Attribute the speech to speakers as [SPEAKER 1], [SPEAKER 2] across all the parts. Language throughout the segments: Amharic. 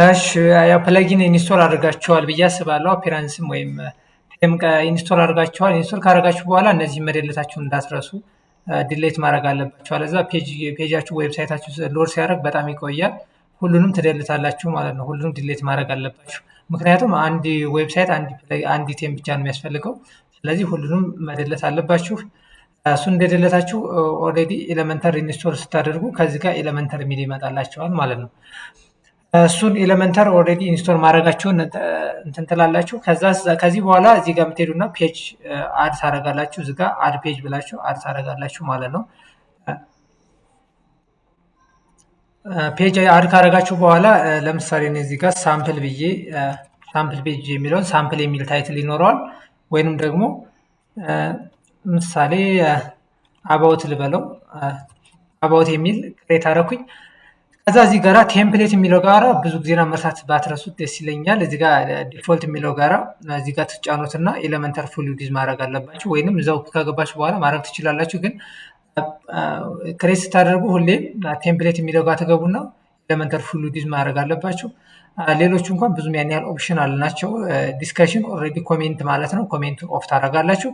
[SPEAKER 1] እሺ ያው ፕለጊን ኢንስቶል አድርጋችኋል ብዬ አስባለሁ። አፒራንስም ወይም ቴም ኢንስቶል አድርጋችኋል። ኢንስቶል ካደረጋችሁ በኋላ እነዚህ መደለታችሁን እንዳትረሱ ዲሌት ማድረግ አለባችሁ። አለዛ ፔጃችሁ ዌብሳይታችሁ ሎድ ሲያደርግ በጣም ይቆያል። ሁሉንም ትደልታላችሁ ማለት ነው። ሁሉንም ዲሌት ማድረግ አለባችሁ። ምክንያቱም አንድ ዌብሳይት አንድ ቴም ብቻ ነው የሚያስፈልገው። ስለዚህ ሁሉንም መደለት አለባችሁ። እሱን እንደደለታችሁ ኦልሬዲ ኤሌመንተር ኢንስቶል ስታደርጉ ከዚህ ጋር ኤሌመንተር የሚል ይመጣላችኋል ማለት ነው። እሱን ኤሌመንተር ኦልሬዲ ኢንስቶል ማድረጋችሁን እንትን ትላላችሁ። ከዚህ በኋላ እዚህ ጋር የምትሄዱና ፔጅ አድ ታደርጋላችሁ። እዚህ ጋር አድ ፔጅ ብላችሁ አድ ታደርጋላችሁ ማለት ነው። ፔጅ አድ ካደረጋችሁ በኋላ ለምሳሌ እዚህ ጋር ሳምፕል ብዬ ሳምፕል ፔጅ የሚለውን ሳምፕል የሚል ታይትል ይኖረዋል። ወይንም ደግሞ ምሳሌ አባውት ልበለው አባውት የሚል ክሬት አደረኩኝ። ከዛ እዚህ ጋራ ቴምፕሌት የሚለው ጋራ ብዙ ጊዜና መርሳት ባትረሱት ደስ ይለኛል። እዚህ ጋር ዲፎልት የሚለው ጋራ እዚህ ጋር ትጫኑትና ኤሌመንተር ፉል ዩዝ ማድረግ አለባችሁ። ወይንም እዛው ከገባችሁ በኋላ ማድረግ ትችላላችሁ። ግን ክሬት ስታደርጉ ሁሌም ቴምፕሌት የሚለው ጋር ትገቡና ኤሌመንተር ፉል ዩዝ ማድረግ አለባችሁ። ሌሎቹ እንኳን ብዙም ያን ያህል ኦፕሽናል ናቸው። ዲስከሽን ኦልሬዲ ኮሜንት ማለት ነው። ኮሜንት ኦፍ ታደርጋላችሁ።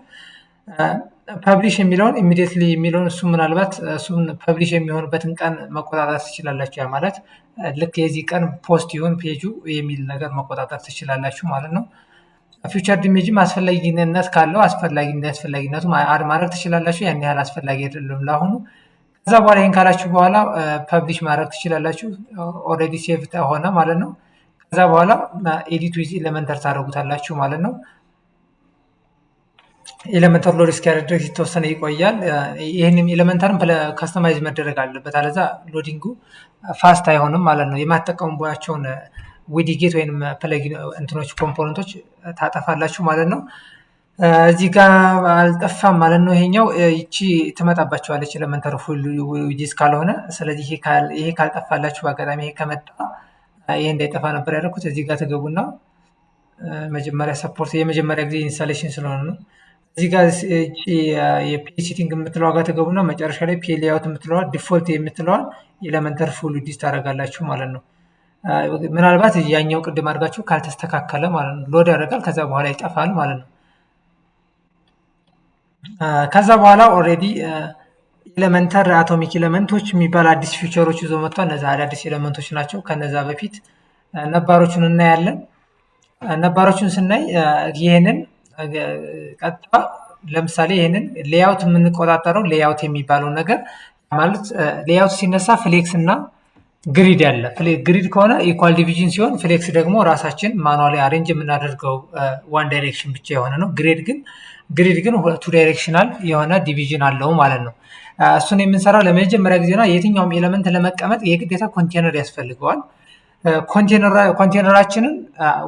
[SPEAKER 1] ፐብሊሽ የሚለውን ኢሚዲየትሊ የሚለውን እሱ ምናልባት እሱን ፐብሊሽ የሚሆንበትን ቀን መቆጣጠር ትችላላችሁ። ያ ማለት ልክ የዚህ ቀን ፖስት ይሁን ፔጁ የሚል ነገር መቆጣጠር ትችላላችሁ ማለት ነው። ፊውቸር ኢሜጅም አስፈላጊነት ካለው አስፈላጊነቱ አድ ማድረግ ትችላላችሁ። ያን ያህል አስፈላጊ አይደለም ለአሁኑ። ከዛ በኋላ ይህን ካላችሁ በኋላ ፐብሊሽ ማድረግ ትችላላችሁ። ኦልሬዲ ሴቭ ሆነ ማለት ነው። ከዛ በኋላ ኤዲት ዊዝ ኤሌመንተር ታደርጉታላችሁ ማለት ነው። ኤሌመንተር ሎድ እስኪያደርግ ድረስ የተወሰነ ይቆያል። ይህንም ኤሌመንተርም ከስተማይዝ መደረግ አለበት፣ አለዛ ሎዲንጉ ፋስት አይሆንም ማለት ነው። የማትጠቀሙባቸውን ዊዲጌት ወይም ፕለጊን እንትኖች ኮምፖነንቶች ታጠፋላችሁ ማለት ነው። እዚህ ጋር አልጠፋም ማለት ነው። ይሄኛው ይቺ ትመጣባቸዋለች ኤሌመንተር ፉል ዩዝ ካልሆነ። ስለዚህ ይሄ ካልጠፋላችሁ በአጋጣሚ ይሄ ከመጣ ይሄ እንዳይጠፋ ነበር ያደረኩት። እዚህ ጋር ትገቡና መጀመሪያ ሰፖርት የመጀመሪያ ጊዜ ኢንስታሌሽን ስለሆነ ነው። እዚህ ጋር የፔጅ ሴቲንግ የምትለዋ ጋር ተገቡና መጨረሻ ላይ ፔጅ ሌአውት የምትለዋ ዲፎልት የምትለዋን ኤሌመንተር ፉል ዩዝ ታደርጋላችሁ ማለት ነው። ምናልባት ያኛው ቅድም አድርጋችሁ ካልተስተካከለ ማለት ነው ሎድ ያደርጋል፣ ከዛ በኋላ ይጠፋል ማለት ነው። ከዛ በኋላ ኦልሬዲ ኤሌመንተር አቶሚክ ኤሌመንቶች የሚባል አዲስ ፊቸሮች ይዞ መጥቷል። እነዛ አዳዲስ ኤሌመንቶች ናቸው። ከነዛ በፊት ነባሮቹን እናያለን። ነባሮቹን ስናይ ይህንን ቀጥታ ለምሳሌ ይህንን ሌያውት የምንቆጣጠረው ሌያውት የሚባለው ነገር ማለት ሌያውት ሲነሳ ፍሌክስ እና ግሪድ ያለ ግሪድ ከሆነ ኢኳል ዲቪዥን ሲሆን ፍሌክስ ደግሞ ራሳችን ማኑዋሊ አሬንጅ የምናደርገው ዋን ዳይሬክሽን ብቻ የሆነ ነው። ግሪድ ግን ቱ ዳይሬክሽናል የሆነ ዲቪዥን አለው ማለት ነው። እሱን የምንሰራው ለመጀመሪያ ጊዜ ነው። የትኛውም ኤሌመንት ለመቀመጥ የግዴታ ኮንቴነር ያስፈልገዋል። ኮንቴነራችንን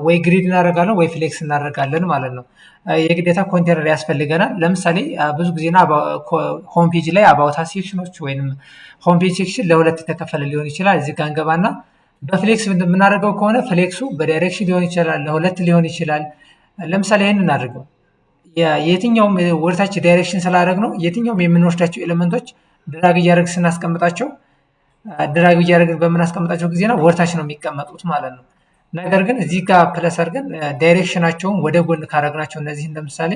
[SPEAKER 1] ወይ ግሪድ እናደርጋለን ወይ ፍሌክስ እናደርጋለን ማለት ነው። የግዴታ ኮንቴነር ያስፈልገናል። ለምሳሌ ብዙ ጊዜና ሆም ፔጅ ላይ አባውታ ሴክሽኖች ወይም ሆም ፔጅ ሴክሽን ለሁለት የተከፈለ ሊሆን ይችላል። እዚህ ጋር እንገባና በፍሌክስ የምናደርገው ከሆነ ፍሌክሱ በዳይሬክሽን ሊሆን ይችላል፣ ለሁለት ሊሆን ይችላል። ለምሳሌ ይህን እናድርገው። የትኛውም ወደታች ዳይሬክሽን ስላደረግ ነው የትኛውም የምንወስዳቸው ኤሌመንቶች ድራግ እያደረግ ስናስቀምጣቸው ድራግ እያደረግን በምናስቀምጣቸው ጊዜና ወደታች ነው የሚቀመጡት ማለት ነው። ነገር ግን እዚህ ጋር ፕለስ አድርገን ዳይሬክሽናቸውን ወደ ጎን ካደረግናቸው እነዚህን ለምሳሌ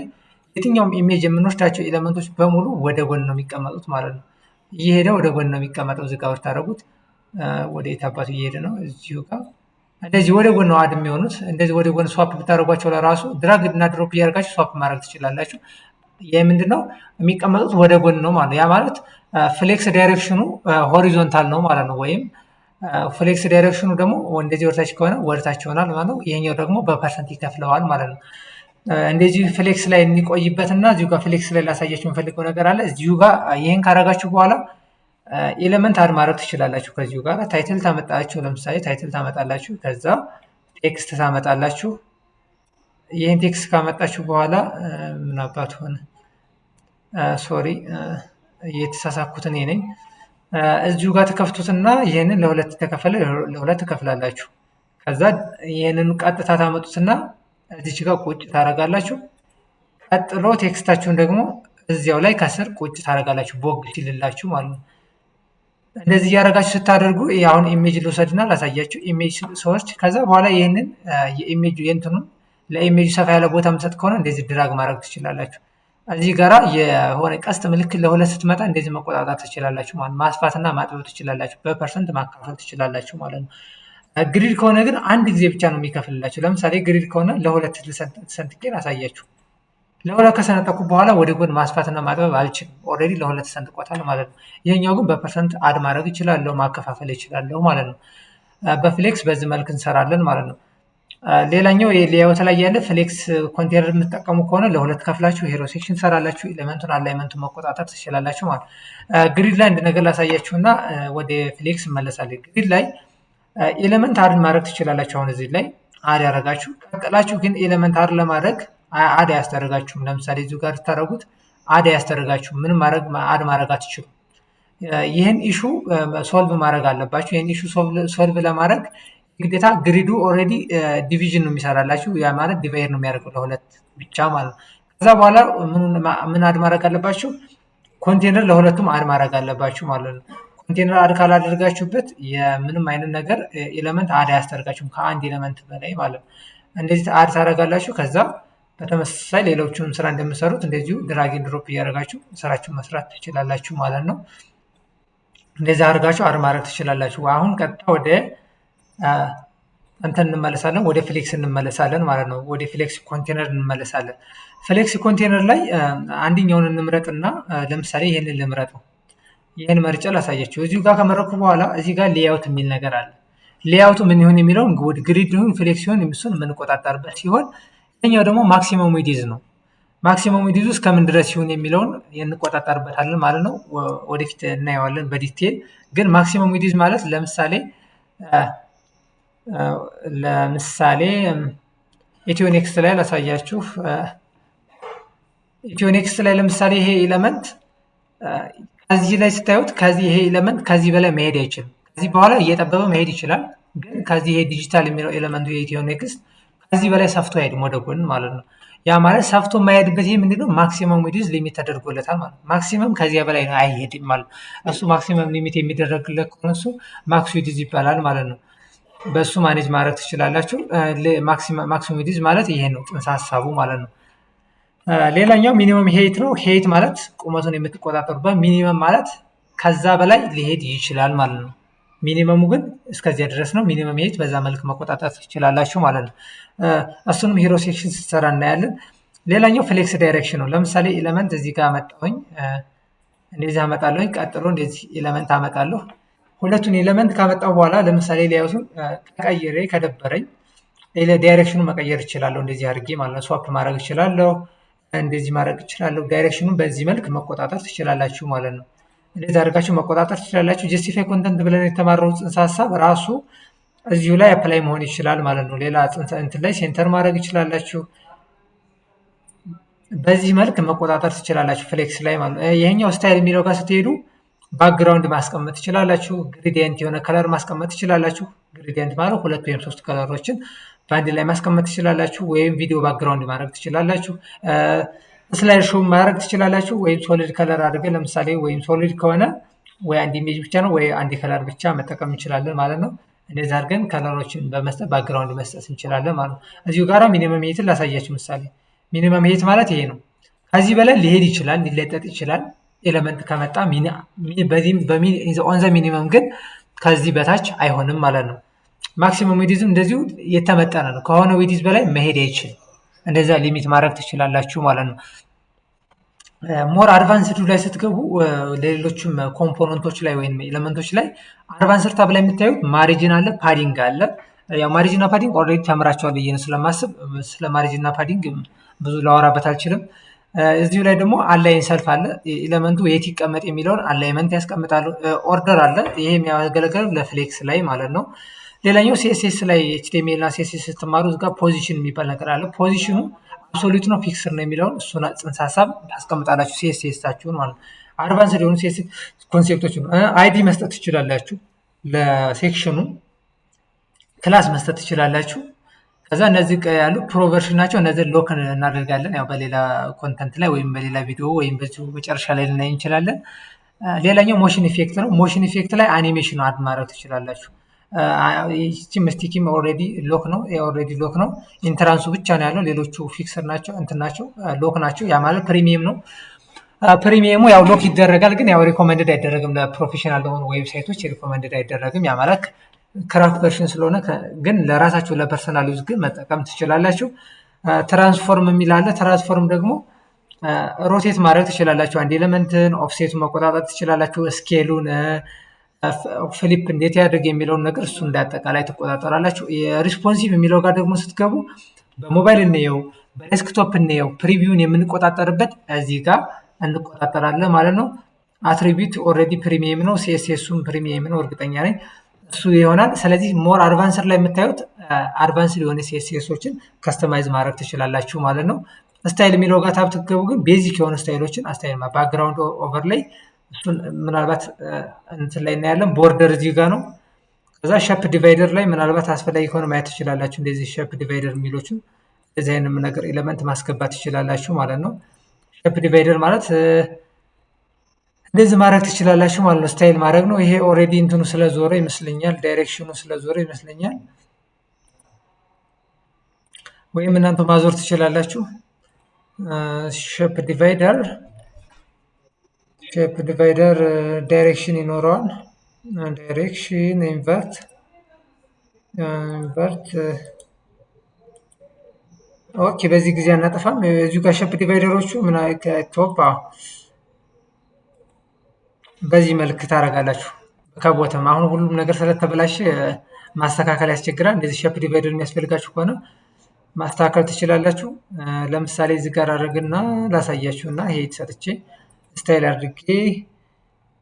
[SPEAKER 1] የትኛውም ኢሜጅ የምንወስዳቸው ኤሌመንቶች በሙሉ ወደ ጎን ነው የሚቀመጡት ማለት ነው። እየሄደ ወደ ጎን ነው የሚቀመጠው። እዚህ ጋር ብታደርጉት ወደ የት አባቱ እየሄደ ነው? እዚሁ ጋር እንደዚህ ወደ ጎን ነው አድ የሚሆኑት። እንደዚህ ወደ ጎን ስዋፕ ብታደርጓቸው ለራሱ ድራግ እና ድሮፕ እያደርጋችሁ ስዋፕ ማድረግ ትችላላችሁ። ይህ ምንድነው የሚቀመጡት ወደ ጎን ነው ማለት ያ ማለት ፍሌክስ ዳይሬክሽኑ ሆሪዞንታል ነው ማለት ነው። ወይም ፍሌክስ ዳይሬክሽኑ ደግሞ እንደዚህ ወደታች ከሆነ ወደታች ይሆናል ማለት ነው። ይሄኛው ደግሞ በፐርሰንት ይከፍለዋል ማለት ነው። እንደዚህ ፍሌክስ ላይ እንቆይበትና እዚሁ ጋር ፍሌክስ ላይ ላሳያችሁ የምፈልገው ነገር አለ። እዚሁ ጋር ይሄን ካረጋችሁ በኋላ ኤሌመንት አድ ማድረግ ትችላላችሁ። ከዚሁ ጋር ታይትል ታመጣላችሁ። ለምሳሌ ታይትል ታመጣላችሁ፣ ከዛ ቴክስት ታመጣላችሁ። ይህን ቴክስት ካመጣችሁ በኋላ ምን አባት ሆነ ሶሪ የተሳሳኩት እኔ ነኝ። እዚሁ ጋር ተከፍቱትና ይህንን ለሁለት ተከፈለ ለሁለት ተከፍላላችሁ። ከዛ ይህንን ቀጥታ ታመጡትና እዚች ጋር ቁጭ ታደርጋላችሁ። ቀጥሎ ቴክስታችሁን ደግሞ እዚያው ላይ ከስር ቁጭ ታደርጋላችሁ ቦግ ሲልላችሁ ማለት ነው። እንደዚህ እያደረጋችሁ ስታደርጉ አሁን ኢሜጅ ልውሰድና ላሳያችሁ። ኢሜጅ ሰዎች ከዛ በኋላ ይህንን የኢሜጅ የእንትኑን ለኢሜጅ ሰፋ ያለ ቦታ የምሰጥ ከሆነ እንደዚህ ድራግ ማድረግ ትችላላችሁ። እዚህ ጋራ የሆነ ቀስት ምልክት ለሁለት ስትመጣ እንደዚህ መቆጣጠር ትችላላችሁ ማለት ማስፋትና ማጥበብ ትችላላችሁ። በፐርሰንት ማካፈል ትችላላችሁ ማለት ነው። ግሪድ ከሆነ ግን አንድ ጊዜ ብቻ ነው የሚከፍልላችሁ። ለምሳሌ ግሪድ ከሆነ ለሁለት ሰንጥቄ ላሳያችሁ። ለሁለት ከሰነጠቁ በኋላ ወደ ጎን ማስፋትና ማጥበብ አልችልም። ኦልሬዲ ለሁለት ሰንጥቆታል ማለት ነው። ይሄኛው ግን በፐርሰንት አድ ማድረግ እችላለሁ፣ ማከፋፈል እችላለሁ ማለት ነው። በፍሌክስ በዚህ መልክ እንሰራለን ማለት ነው። ሌላኛው ሌያውት ላይ ያለ ፍሌክስ ኮንቴነር የምትጠቀሙ ከሆነ ለሁለት ከፍላችሁ ሄሮ ሴክሽን ሰራላችሁ። ኤሌመንቱን አላይመንቱን መቆጣጠር ትችላላችሁ ማለት። ግሪድ ላይ አንድ ነገር ላሳያችሁና ወደ ፍሌክስ እንመለሳለን። ግሪድ ላይ ኤሌመንት አድ ማድረግ ትችላላችሁ። አሁን እዚህ ላይ አድ ያደረጋችሁ ቀጥላችሁ ግን ኤሌመንት አድ ለማድረግ አድ አያስደርጋችሁም። ለምሳሌ እዚሁ ጋር ታደረጉት አድ አያስደርጋችሁም። ምንም አድ ማድረግ አትችሉም። ይህን ኢሹ ሶልቭ ማድረግ አለባችሁ። ይህን ኢሹ ሶልቭ ለማድረግ ግዴታ ግሪዱ ኦልሬዲ ዲቪዥን ነው የሚሰራላችሁ። ያ ማለት ዲቫይድ ነው የሚያደርገው ለሁለት ብቻ ማለት ነው። ከዛ በኋላ ምን አድ ማድረግ አለባችሁ? ኮንቴነር ለሁለቱም አድ ማድረግ አለባችሁ ማለት ነው። ኮንቴነር አድ ካላደርጋችሁበት የምንም አይነት ነገር ኤሌመንት አድ አያስደርጋችሁም ከአንድ ኤሌመንት በላይ ማለት ነው። እንደዚህ አድ ታደርጋላችሁ። ከዛ በተመሳሳይ ሌሎቹንም ስራ እንደምሰሩት እንደዚሁ ድራግ ኤንድ ድሮፕ እያደረጋችሁ ስራችሁን መስራት ትችላላችሁ ማለት ነው። እንደዚህ አድርጋችሁ አድ ማድረግ ትችላላችሁ። አሁን ቀጥታ ወደ እንትን እንመለሳለን፣ ወደ ፍሌክስ እንመለሳለን ማለት ነው። ወደ ፍሌክስ ኮንቴነር እንመለሳለን። ፍሌክስ ኮንቴነር ላይ አንደኛውን እንምረጥና ለምሳሌ ይሄንን ልምረጥ ነው። ይሄን መርጬ ላሳያችሁ። እዚሁ ጋር ከመረጥኩ በኋላ እዚህ ጋር ሌያውት የሚል ነገር አለ። ሌያውቱ ምን ይሁን የሚለውን ግሪድ ይሁን ፍሌክስ ይሁን እሱን የምንቆጣጠርበት ሲሆን ይሄኛው ደግሞ ማክሲመም ዊድዝ ነው። ማክሲመም ዊድዝ እስከምን ድረስ ይሁን የሚለውን እንቆጣጠርበታለን ማለት ነው። ወደፊት እናየዋለን በዲቴል። ግን ማክሲመም ዊድዝ ማለት ለምሳሌ ኢትዮ ኔክስት ላይ ላሳያችሁ። ኢትዮ ኔክስት ላይ ለምሳሌ ይሄ ኤሌመንት ከዚህ ላይ ስታዩት ከዚህ ይሄ ኤሌመንት ከዚህ በላይ መሄድ አይችልም። ከዚህ በኋላ እየጠበበ መሄድ ይችላል። ግን ከዚህ ይሄ ዲጂታል የሚለው ኤሌመንቱ የኢትዮ ኔክስት ከዚህ በላይ ሰፍቶ አይሄድም ወደ ጎን ማለት ነው። ያ ማለት ሰፍቶ የማይሄድበት ይሄ ምንድነው? ማክሲመም ዊድዝ ሊሚት ተደርጎለታል ማለት ነው። ማክሲመም ከዚያ በላይ ነው አይሄድም ማለት ነው። እሱ ማክሲመም ሊሚት የሚደረግለት ከሆነ እሱ ማክስ ዊድዝ ይባላል ማለት ነው። በሱ ማኔጅ ማድረግ ትችላላችሁ። ማክሲመም ዊድዝ ማለት ይሄ ነው ጽንሰ ሀሳቡ ማለት ነው። ሌላኛው ሚኒመም ሄይት ነው። ሄይት ማለት ቁመቱን የምትቆጣጠሩበት፣ ሚኒመም ማለት ከዛ በላይ ሊሄድ ይችላል ማለት ነው። ሚኒመሙ ግን እስከዚያ ድረስ ነው። ሚኒመም ሄይት በዛ መልክ መቆጣጠር ትችላላችሁ ማለት ነው። እሱንም ሄሮ ሴክሽን ስትሰራ እናያለን። ሌላኛው ፍሌክስ ዳይሬክሽን ነው። ለምሳሌ ኤሌመንት እዚህ ጋር አመጣሁኝ፣ እንደዚህ አመጣለሁኝ። ቀጥሎ እንደዚህ ኤሌመንት አመጣለሁ። ሁለቱን ኤሌመንት ካመጣሁ በኋላ ለምሳሌ ሌያውቱን ቀይሬ ከደበረኝ ዳይሬክሽኑን መቀየር እችላለሁ። እንደዚህ አድርጌ ማለት ነው። ስዋፕ ማድረግ እችላለሁ። እንደዚህ ማድረግ እችላለሁ። ዳይሬክሽኑን በዚህ መልክ መቆጣጠር ትችላላችሁ ማለት ነው። እንደዚህ አድርጋችሁ መቆጣጠር ትችላላችሁ። ጀስቲፋይ ኮንተንት ብለን የተማረው ጽንሰ ሀሳብ ራሱ እዚሁ ላይ አፕላይ መሆን ይችላል ማለት ነው። ሌላ ጽንሰ እንትን ላይ ሴንተር ማድረግ ይችላላችሁ። በዚህ መልክ መቆጣጠር ትችላላችሁ ፍሌክስ ላይ ማለት ነው። ይሄኛው ስታይል የሚለው ጋር ስትሄዱ ባክግራውንድ ማስቀመጥ ትችላላችሁ። ግሬዲየንት የሆነ ከለር ማስቀመጥ ትችላላችሁ። ግሬዲየንት ማለት ሁለት ወይም ሶስት ከለሮችን በአንድ ላይ ማስቀመጥ ትችላላችሁ። ወይም ቪዲዮ ባክግራውንድ ማድረግ ትችላላችሁ። ስላይድ ሾው ማድረግ ትችላላችሁ። ወይም ሶሊድ ከለር አድርገን ለምሳሌ ወይም ሶሊድ ከሆነ ወይ አንድ ኢሜጅ ብቻ ነው ወይ አንድ ከለር ብቻ መጠቀም እንችላለን ማለት ነው። እንደዚህ አድርገን ከለሮችን በመስጠት ባክግራውንድ መስጠት እንችላለን ማለት ነው። እዚሁ ጋራ ሚኒመም ሄይትን ላሳያችሁ ምሳሌ። ሚኒመም ሄይት ማለት ይሄ ነው። ከዚህ በላይ ሊሄድ ይችላል፣ ሊለጠጥ ይችላል ኤሌመንት ከመጣ ኦን ዘ ሚኒመም ግን ከዚህ በታች አይሆንም ማለት ነው። ማክሲመም ዊድዝም እንደዚሁ የተመጠነ ነው። ከሆነ ዊድዝ በላይ መሄድ አይችልም። እንደዛ ሊሚት ማድረግ ትችላላችሁ ማለት ነው። ሞር አድቫንስዱ ላይ ስትገቡ ሌሎችም ኮምፖነንቶች ላይ ወይም ኤሌመንቶች ላይ አድቫንስድ ታብ ላይ የምታዩት ማሪጅን አለ፣ ፓዲንግ አለ። ያው ማሪጅን እና ፓዲንግ ኦልሬዲ ተምራቸዋል ብዬ ነው ስለማስብ ስለ ማሪጅን እና ፓዲንግ ብዙ ላወራበት አልችልም። እዚሁ ላይ ደግሞ አላይን ሰልፍ አለ። ኤሌመንቱ የት ይቀመጥ የሚለውን አላይመንት ያስቀምጣሉ። ኦርደር አለ። ይሄ የሚያገለግለው ለፍሌክስ ላይ ማለት ነው። ሌላኛው ሲኤስኤስ ላይ ኤችቲኤምኤል እና ሲኤስኤስ ስትማሩ እዚህ ጋር ፖዚሽን የሚባል ነገር አለ። ፖዚሽኑ አብሶሉት ነው ፊክስድ ነው የሚለውን እሱን ጽንሰ ሀሳብ ታስቀምጣላችሁ ሲኤስኤሳችሁን ማለት ነው። አድቫንስድ የሆኑ ሲኤስኤስ ኮንሴፕቶች ነው። አይዲ መስጠት ትችላላችሁ። ለሴክሽኑ ክላስ መስጠት ትችላላችሁ። ከዛ እነዚህ ያሉ ፕሮቨርሽን ናቸው። እነዚህ ሎክ እናደርጋለን። ያው በሌላ ኮንተንት ላይ ወይም በሌላ ቪዲዮ ወይም በዚሁ መጨረሻ ላይ ልናይ እንችላለን። ሌላኛው ሞሽን ኢፌክት ነው። ሞሽን ኢፌክት ላይ አኒሜሽን አድ ማድረግ ትችላላችሁ። ይህቺም ስቲኪም ኦልሬዲ ሎክ ነው። ኦልሬዲ ሎክ ነው። ኢንትራንሱ ብቻ ነው ያለው። ሌሎቹ ፊክስድ ናቸው፣ እንትን ናቸው፣ ሎክ ናቸው። ያ ማለት ፕሪሚየም ነው። ፕሪሚየሙ ያው ሎክ ይደረጋል፣ ግን ያው ሪኮመንድድ አይደረግም። ለፕሮፌሽናል ለሆኑ ዌብሳይቶች ሪኮመንድድ አይደረግም። ያ ማለት ክራፍት ቨርሽን ስለሆነ፣ ግን ለራሳችሁ ለፐርሰናል ዩዝ ግን መጠቀም ትችላላችሁ። ትራንስፎርም የሚል አለ። ትራንስፎርም ደግሞ ሮቴት ማድረግ ትችላላችሁ። አንድ ኤሌመንትን ኦፍሴቱን መቆጣጠር ትችላላችሁ። ስኬሉን ፍሊፕ እንዴት ያደርግ የሚለውን ነገር እሱ እንዳጠቃላይ ትቆጣጠራላችሁ። የሪስፖንሲቭ የሚለው ጋር ደግሞ ስትገቡ በሞባይል እንየው፣ በዴስክቶፕ እንየው፣ ፕሪቪውን የምንቆጣጠርበት እዚህ ጋር እንቆጣጠራለን ማለት ነው። አትሪቢዩት ኦልሬዲ ፕሪሚየም ነው። ሲኤስኤሱም ፕሪሚየም ነው፣ እርግጠኛ ነኝ እሱ ይሆናል። ስለዚህ ሞር አድቫንስድ ላይ የምታዩት አድቫንስድ የሆነ ሲኤስኤሶችን ከስተማይዝ ማድረግ ትችላላችሁ ማለት ነው። ስታይል የሚለው ጋር ታብ ትገቡ ግን ቤዚክ የሆኑ ስታይሎችን ስታይል ባክግራውንድ ኦቨር ላይ እሱን ምናልባት እንትን ላይ እናያለን። ቦርደር እዚህ ጋር ነው። ከዛ ሸፕ ዲቫይደር ላይ ምናልባት አስፈላጊ ከሆነ ማየት ትችላላችሁ። እንደዚህ ሸፕ ዲቫይደር የሚሎችን እንደዚህ አይነት ነገር ኤሌመንት ማስገባት ትችላላችሁ ማለት ነው። ሸፕ ዲቫይደር ማለት እንደዚህ ማድረግ ትችላላችሁ ማለት ነው። ስታይል ማድረግ ነው። ይሄ ኦልሬዲ እንትኑ ስለዞረ ይመስለኛል፣ ዳይሬክሽኑ ስለዞረ ይመስለኛል። ወይም እናንተ ማዞር ትችላላችሁ። ሼፕ ዲቫይደር ዳይሬክሽን ይኖረዋል። ዳይሬክሽን ኢንቨርት ኦኬ። በዚህ ጊዜ አናጠፋም። እዚሁ ጋር ሼፕ ዲቫይደሮቹ ምን ቶፕ በዚህ መልክ ታደርጋላችሁ ከቦተም። አሁን ሁሉም ነገር ስለተበላሸ ማስተካከል ያስቸግራል። እንደዚህ ሼፕ ዲቫይደር የሚያስፈልጋችሁ ከሆነ ማስተካከል ትችላላችሁ። ለምሳሌ እዚህ ጋር አድርግና ላሳያችሁ እና ይሄ ሰጥቼ ስታይል አድርጌ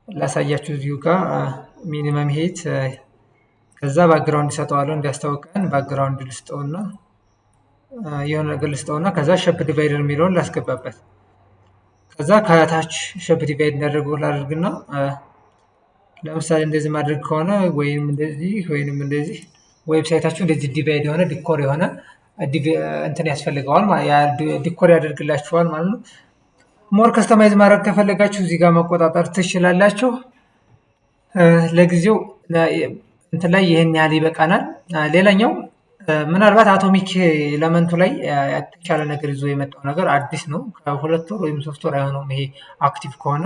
[SPEAKER 1] ላሳያችሁ። እዚሁ ጋር ሚኒመም ሄት ከዛ ባክግራውንድ ሰጠዋለሁ እንዲያስታውቀን። ባክግራውንድ ልስጠውና የሆነ ነገር ልስጠውና ከዛ ሼፕ ዲቫይደር የሚለውን ላስገባበት። ከዛ ከታች ሼፕ ዲቫይድ እንዳደርገው ላድርግና ለምሳሌ እንደዚህ ማድረግ ከሆነ ወይም እንደዚህ ዌብሳይታችሁ እንደዚህ ዲቫይድ የሆነ ዲኮር የሆነ እንትን ያስፈልገዋል፣ ዲኮር ያደርግላችኋል ማለት ነው። ሞር ከስተማይዝ ማድረግ ከፈለጋችሁ እዚህ ጋር መቆጣጠር ትችላላችሁ። ለጊዜው እንትን ላይ ይህን ያህል ይበቃናል። ሌላኛው ምናልባት አቶሚክ ኤለመንቱ ላይ የተሻለ ነገር ይዞ የመጣው ነገር አዲስ ነው። ከ2 ወር ወይም 3 ወር አይሆነውም ይሄ አክቲቭ ከሆነ።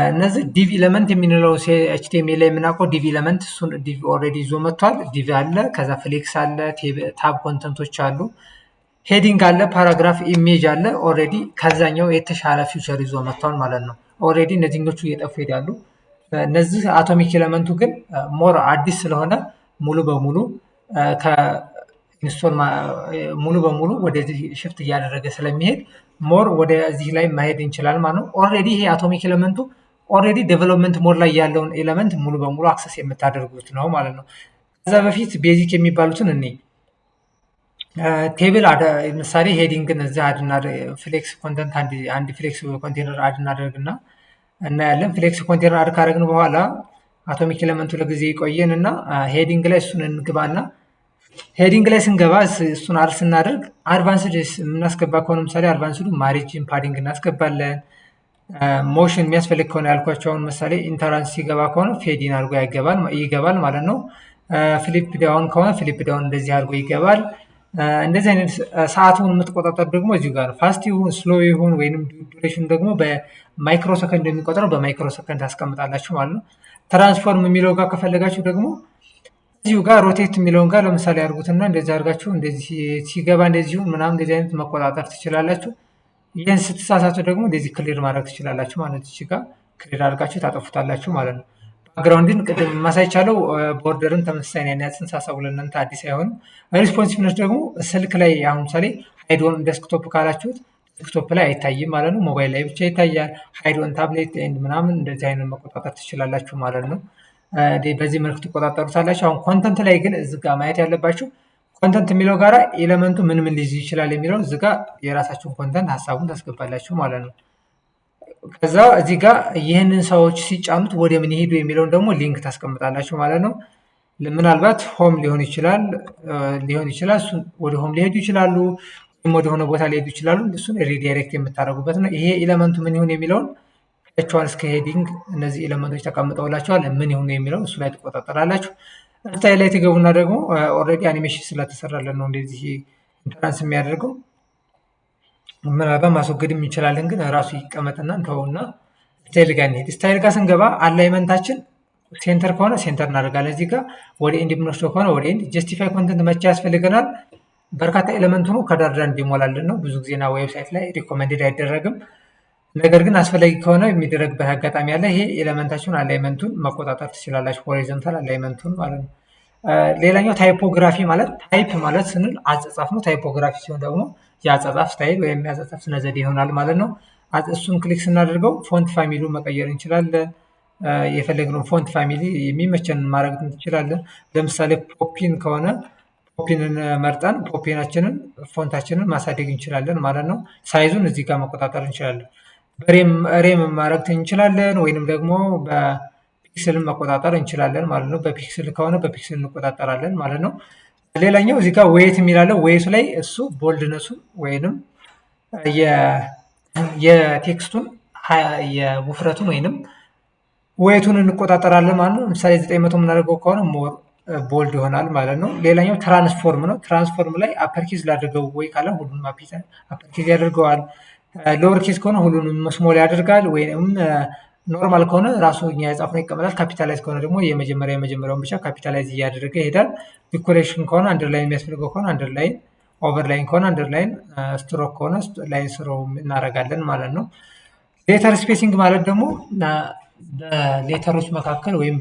[SPEAKER 1] እነዚህ ዲቭ ኤለመንት የምንለው ኤችቲኤምኤል ላይ የምናውቀው ዲቭ ኤለመንት እሱን ዲቭ ኦልሬዲ ይዞ መጥቷል። ዲቭ አለ፣ ከዛ ፍሌክስ አለ፣ ታብ ኮንተንቶች አሉ፣ ሄዲንግ አለ፣ ፓራግራፍ ኢሜጅ አለ። ኦልሬዲ ከዛኛው የተሻለ ፊውቸር ይዞ መጥቷል ማለት ነው። ኦልሬዲ እነዚህኞቹ እየጠፉ ሄዳሉ። እነዚህ አቶሚክ ኤለመንቱ ግን ሞር አዲስ ስለሆነ ሙሉ በሙሉ ከኢንስቶል ሙሉ በሙሉ ወደዚህ ሽፍት እያደረገ ስለሚሄድ ሞር ወደዚህ ላይ ማሄድ እንችላለን ማለት ነው። ኦልሬዲ ይሄ አቶሚክ ኤለመንቱ ኦልሬዲ ዴቨሎፕመንት ሞድ ላይ ያለውን ኤለመንት ሙሉ በሙሉ አክሰስ የምታደርጉት ነው ማለት ነው። ከዛ በፊት ቤዚክ የሚባሉትን እኔ ቴብል ምሳሌ ሄዲንግን እዚህ አድና ፍሌክስ ኮንተንት አንድ ፍሌክስ ኮንቴነር አድ እናደርግና እናያለን። ፍሌክስ ኮንቴነር አድ ካደረግን በኋላ አቶሚክ ኤለመንቱ ለጊዜ ይቆየን እና ሄዲንግ ላይ እሱን እንግባና ሄዲንግ ላይ ስንገባ እሱን አድ ስናደርግ አድቫንስድ የምናስገባ ከሆነ ምሳሌ አድቫንስዱ ማሪጅን ፓዲንግ እናስገባለን። ሞሽን የሚያስፈልግ ከሆነ ያልኳቸውን ምሳሌ ኢንተራንስ ሲገባ ከሆነ ፌዲን አድርጎ ይገባል ማለት ነው። ፍሊፕ ዳውን ከሆነ ፍሊፕ ዳውን እንደዚህ አድርጎ ይገባል። እንደዚህ አይነት ሰዓቱን የምትቆጣጠር ደግሞ እዚሁ ጋር ፋስት ይሁን ስሎ ይሁን ወይም ዱሬሽን ደግሞ በማይክሮ ሰከንድ የሚቆጠረው በማይክሮ ሰከንድ ታስቀምጣላችሁ ማለት ነው። ትራንስፎርም የሚለው ጋር ከፈለጋችሁ ደግሞ እዚሁ ጋር ሮቴት የሚለውን ጋር ለምሳሌ አድርጉትና እንደዚህ አድርጋችሁ እንደዚህ ሲገባ እንደዚሁ ምናምን እንደዚህ አይነት መቆጣጠር ትችላላችሁ። ይህን ስትሳሳቱ ደግሞ እንደዚህ ክሊር ማድረግ ትችላላችሁ ማለት እዚህ ጋር ክሊር አድርጋችሁ ታጠፉታላችሁ ማለት ነው። ባክግራውንድን ቅድም ማሳይቻለው ቦርደርን ተመሳሳይ ነው ያጽን ሳሳቡ ለእናንተ አዲስ አይሆንም። ሪስፖንሲቭነስ ደግሞ ስልክ ላይ አሁን ምሳሌ ሃይድ ኦን ዴስክቶፕ ካላችሁት ዴስክቶፕ ላይ አይታይም ማለት ነው። ሞባይል ላይ ብቻ ይታያል። ሃይድ ኦን ታብሌት ኤንድ ምናምን እንደዚህ አይነት መቆጣጠር ትችላላችሁ ማለት ነው። በዚህ መልኩ ትቆጣጠሩታላችሁ። አሁን ኮንተንት ላይ ግን እዚህ ጋር ማየት ያለባችሁ ኮንተንት የሚለው ጋራ ኤለመንቱ ምን ሊይዝ ይችላል የሚለው እዚህ ጋር የራሳችሁን ኮንተንት ሀሳቡን ታስገባላችሁ ማለት ነው። ከዛ እዚህ ጋር ይህንን ሰዎች ሲጫኑት ወደ ምን ይሄዱ የሚለውን ደግሞ ሊንክ ታስቀምጣላችሁ ማለት ነው። ምናልባት ሆም ሊሆን ይችላል እሱን ወደ ሆም ሊሄዱ ይችላሉ፣ ወይም ወደ ሆነ ቦታ ሊሄዱ ይችላሉ። እሱን ሪዳይሬክት የምታደርጉበት ነው። ይሄ ኤለመንቱ ምን ይሁን የሚለውን ያቸዋል እስከ ሄዲንግ እነዚህ ኤሌመንቶች ተቀምጠውላቸዋል። ምን ይሁኑ የሚለው እሱ ላይ ትቆጣጠራላችሁ። ስታይል ላይ ትገቡና ደግሞ ኦልሬዲ አኒሜሽን ስለተሰራለን ነው እንደዚህ ኢንትራንስ የሚያደርገው። ምናልባት ማስወገድም እንችላለን፣ ግን ራሱ ይቀመጥና እንተውና ስታይል ጋር እንሄድ። ስታይል ጋር ስንገባ አላይመንታችን ሴንተር ከሆነ ሴንተር እናደርጋለን። እዚህ ጋር ወደ ኤንድ የምንወስደው ከሆነ ወደ ኤንድ። ጀስቲፋይ ኮንተንት መቼ ያስፈልገናል? በርካታ ኤሌመንት ሆኖ ከዳር ዳር እንዲሞላልን ነው። ብዙ ጊዜና ዌብሳይት ላይ ሪኮመንድድ አይደረግም። ነገር ግን አስፈላጊ ከሆነ የሚደረግበት አጋጣሚ አለ። ይሄ ኤሌመንታችሁን አላይመንቱን መቆጣጠር ትችላላችሁ፣ ሆሪዞንታል አላይመንቱን ማለት ነው። ሌላኛው ታይፖግራፊ ማለት ታይፕ ማለት ስንል አጻጻፍ ነው። ታይፖግራፊ ሲሆን ደግሞ የአጻጻፍ ስታይል ወይም የአጻጻፍ ስነ ዘዴ ይሆናል ማለት ነው። እሱን ክሊክ ስናደርገው ፎንት ፋሚሊውን መቀየር እንችላለን። የፈለግነው ፎንት ፋሚሊ የሚመቸን ማድረግ እንችላለን። ለምሳሌ ፖፒን ከሆነ ፖፒንን መርጠን ፖፒናችንን ፎንታችንን ማሳደግ እንችላለን ማለት ነው። ሳይዙን እዚህ ጋር መቆጣጠር እንችላለን። ሬም ማድረግ እንችላለን፣ ወይንም ደግሞ በፒክስል መቆጣጠር እንችላለን ማለት ነው። በፒክስል ከሆነ በፒክስል እንቆጣጠራለን ማለት ነው። ሌላኛው እዚህ ጋር ዌይት የሚላለው ዌይቱ ላይ እሱ ቦልድነሱን ወይንም የቴክስቱን የውፍረቱን ወይንም ዌይቱን እንቆጣጠራለን ማለት ነው። ለምሳሌ 900 የምናደርገው ከሆነ ሞር ቦልድ ይሆናል ማለት ነው። ሌላኛው ትራንስፎርም ነው። ትራንስፎርም ላይ አፐርኬዝ ላድርገው ወይ ካለ ሁሉንም አፐርኬዝ ያደርገዋል። ሎወር ኬዝ ከሆነ ሁሉንም ስሞል ያደርጋል። ወይም ኖርማል ከሆነ ራሱ እኛ የጻፍነው ይቀመጣል። ካፒታላይዝ ከሆነ ደግሞ የመጀመሪያውን ብቻ ካፒታላይዝ እያደረገ ይሄዳል። ዲኮሬሽን ከሆነ አንደርላይን የሚያስፈልገው ከሆነ አንደርላይን፣ ኦቨርላይን ከሆነ አንደርላይን፣ ስትሮክ ከሆነ ላይን ስሮ እናደርጋለን ማለት ነው። ሌተር ስፔሲንግ ማለት ደግሞ በሌተሮች መካከል ወይም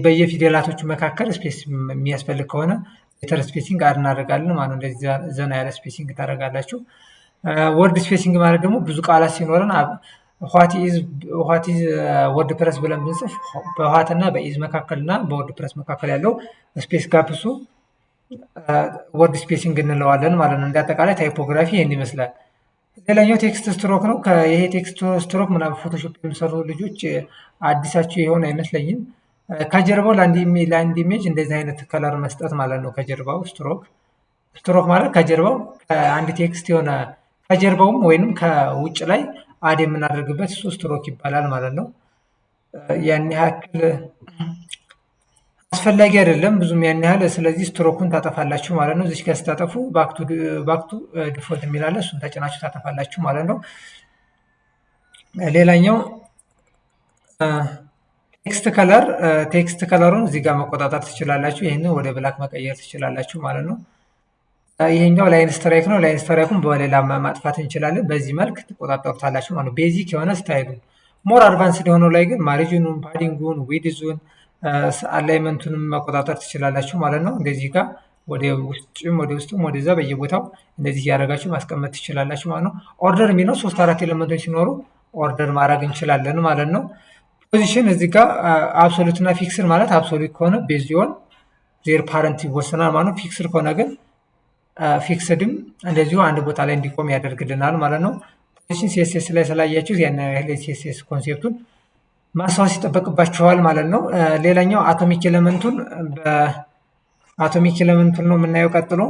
[SPEAKER 1] በየፊደላቶቹ መካከል ስፔስ የሚያስፈልግ ከሆነ ሌተር ስፔሲንግ አድ እናደርጋለን ማለት ነው። እንደዚህ ዘና ያለ ስፔሲንግ ታደርጋላችሁ። ወርድ ስፔሲንግ ማለት ደግሞ ብዙ ቃላት ሲኖረን ዋት ኢዝ ወርድ ፕረስ ብለን ብንጽፍ በዋት እና በኢዝ መካከል እና በወርድ ፕረስ መካከል ያለው ስፔስ ጋፕ እሱ ወርድ ስፔሲንግ እንለዋለን ማለት ነው። እንዳጠቃላይ ታይፖግራፊ ይህን ይመስላል። ሌላኛው ቴክስት ስትሮክ ነው። ይሄ ቴክስት ስትሮክ ምናምን ፎቶሾፕ የሚሰሩ ልጆች አዲሳቸው የሆነ አይመስለኝም። ከጀርባው ለአንድ ኢሜጅ እንደዚህ አይነት ከለር መስጠት ማለት ነው። ከጀርባው ስትሮክ ማለት ከጀርባው አንድ ቴክስት የሆነ ከጀርባውም ወይንም ከውጭ ላይ አድ የምናደርግበት እሱ ስትሮክ ይባላል ማለት ነው። ያን ያህል አስፈላጊ አይደለም ብዙም ያን ያህል። ስለዚህ ስትሮኩን ታጠፋላችሁ ማለት ነው። እዚህ ጋር ስታጠፉ ባክቱ ዲፎልት የሚላለ እሱን ተጭናችሁ ታጠፋላችሁ ማለት ነው። ሌላኛው ቴክስት ከለሩን እዚህ ጋር መቆጣጠር ትችላላችሁ። ይህንን ወደ ብላክ መቀየር ትችላላችሁ ማለት ነው። ይሄኛው ላይን ስትራይክ ነው። ላይን ስትራይኩን በሌላ ማጥፋት እንችላለን። በዚህ መልክ ትቆጣጠሩታላችሁ ማለት ነው። ቤዚክ የሆነ ስታይሉን። ሞር አድቫንስድ የሆነው ላይ ግን ማሪጅኑን፣ ፓዲንጉን፣ ዊድዙን፣ አላይመንቱንም መቆጣጠር ትችላላችሁ ማለት ነው። እንደዚህ ጋር ወደ ውስጥም ወደዛ በየቦታው እንደዚህ እያደረጋችሁ ማስቀመጥ ትችላላችሁ ማለት ነው። ኦርደር የሚለው 3-4 ኤሌመንቶች ሲኖሩ ኦርደር ማድረግ እንችላለን ማለት ነው። ፖዚሽን እዚህ ጋር አብሶሉት እና ፊክስድ ማለት አብሶሉት ከሆነ ቤዝ ሊሆን ዜር ፓረንት ይወሰናል ማለት ነው። ፊክስድ ከሆነ ግን ፊክስድም እንደዚሁ አንድ ቦታ ላይ እንዲቆም ያደርግልናል ማለት ነው። ፖዚሽን ሲኤስኤስ ላይ ስላያችሁ ያን ሲኤስኤስ ኮንሴፕቱን ማስታወስ ይጠበቅባችኋል ማለት ነው። ሌላኛው አቶሚክ ኤሌመንቱን ነው የምናየው ቀጥሎ።